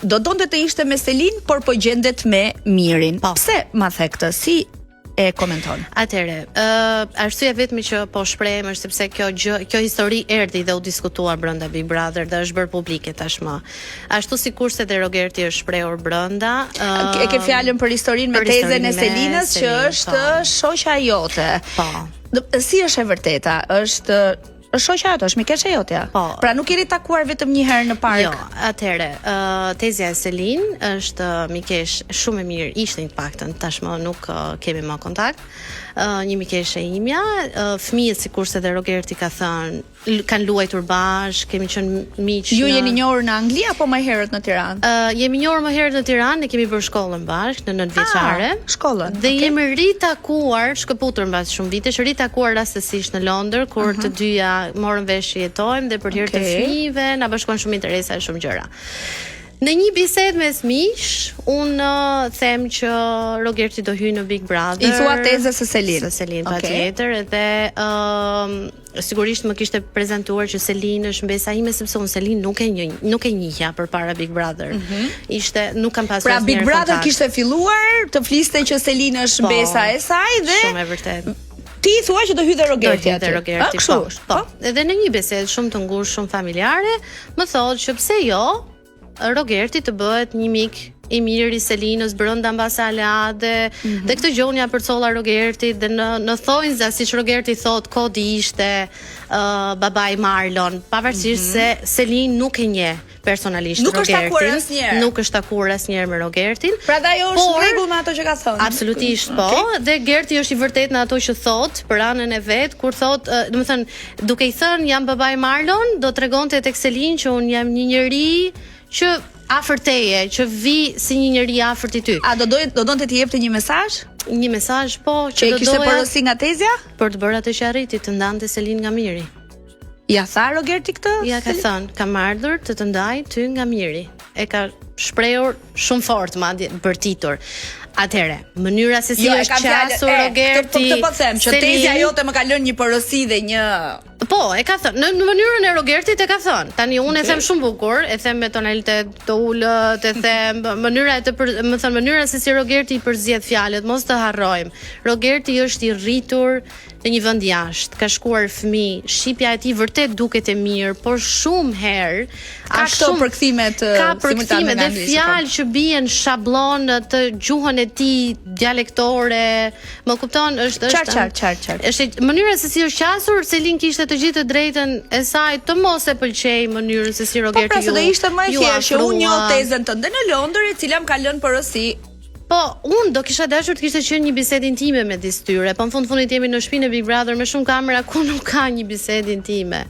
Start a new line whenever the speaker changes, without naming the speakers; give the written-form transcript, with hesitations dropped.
donte të ishte me Selin, por po gjendet me Mirin. Pse ma the këtë? Si e komenton?
Atëre, arsyeja vetëm që po shprehem është sepse kjo histori erdhi dhe u diskutuar brenda Big Brother dhe është bërë publike tashmë. Ashtu sikurse dhe Rogerti është shprehur brenda.
E ke fjalën për historinë me tezën e Selinës që është shoqja jote.
Po.
Si është e vërteta? Është shoqja jote, është mikesha jote. Pra nuk jeni takuar vetëm një herë në park.
Jo, atëre, tezja e Selin është mikesh shumë e mirë, ishte në paktën, tashmë nuk kemi më kontakt. Një mikeshe imja, fëmijët sikurse dhe Rogerti ka thënë, kanë luajtur bashkë, kemi qenë miq.
Ju jeni njohur në Angli apo më herët në Tiranë?
Jemi njohur më herët në Tiranë, ne kemi bërë shkollën bashkë në 9 vjeçare.
Shkollën.
Dhe jemi ritakuar, shkëputur mbas shumë vitesh, ritakuar rastësisht në Londër kur të dyja morën vesh që jetojmë dhe për hir të fëmijëve na bashkuan shumë interesa e shumë gjëra. Në një bisedë mes miq, unë them që Rogerti do hyjë në Big Brother.
I thua tezës së Selin.
Së Selin, patjetër, edhe sigurisht më kishte prezantuar që Selin është mbesa ime sepse unë Selin nuk e njihja përpara Big Brother. Ishte nuk kam pasur
asnjë. Pra Big Brother kishte filluar të fliste që Selin është mbesa e saj dhe
shumë e vërtetë.
Ti thua që do hyjë Rogerti aty.
Rogerti, po. Edhe në një bisedë shumë të ngushtë, shumë familjare, më thotë që pse jo Rogerti të bëhet një mik i mirë i Selinës brenda ambasadë dhe këtë gjë unë ja përcolla Rogertit dhe në thonjza siç Rogerti thot kodi ishte babai Marlon, pavarësisht se Selin nuk e njeh personalisht Rogertin. Nuk është takuar asnjëherë me Rogertin.
Prandaj ajo është në rregull me ato që ka thënë.
Absolutisht po. Dhe Gerti është i vërtetë në ato që thot për anën e vet, kur thot, domethënë, duke i thënë jam babai Marlon, do tregonte tek Selin që un jam një njeri që afër teje, që vi si një njeri afërt i ty.
A do donte të jepte një mesazh?
Një mesazh po, që do
kishte porosi nga tezja
për të bërë atë që arriti, të ndante Selin nga Miri.
Ja tha Rogerti këtë?
Ja ka thënë, kam ardhur të ndaj ty nga Miri. E ka shprehur shumë fort, madje bërtitur. Atëre, mënyra se si është qasur Rogerti.
Këtë po them, që tezja jote më ka lënë një porosi dhe një.
Po, e ka thënë, në mënyrën e Rogertit e ka thënë. Tani unë e them shumë bukur, e them me tonalitet të ulët, e them mënyra se si Rogerti i përzgjedh fjalët, mos të harrojmë. Rogerti është i rritur në një vend jashtë, ka shkuar fëmijë, shqipja e tij vërtet duket e mirë, por shumë herë
ka këto përkthimet
simultane dhe fjalë që bien shabllon të gjuhën e tij dialektore, më kupton, është është mënyra se si është qasur. Selin kishte të gjithë të drejtën e saj të mos e pëlqej mënyrën se si Rogerti
ju. Po pra, do ishte më e thjeshtë që unë njoh tezën tënde në Londër, e cila më ka lënë porosi.
Po, unë do kisha dashur të kishte qenë një bisedë intime me disë tyre, po në fundit jemi në shtëpinë e Big Brother me shumë kamera ku nuk ka një bisedë intime.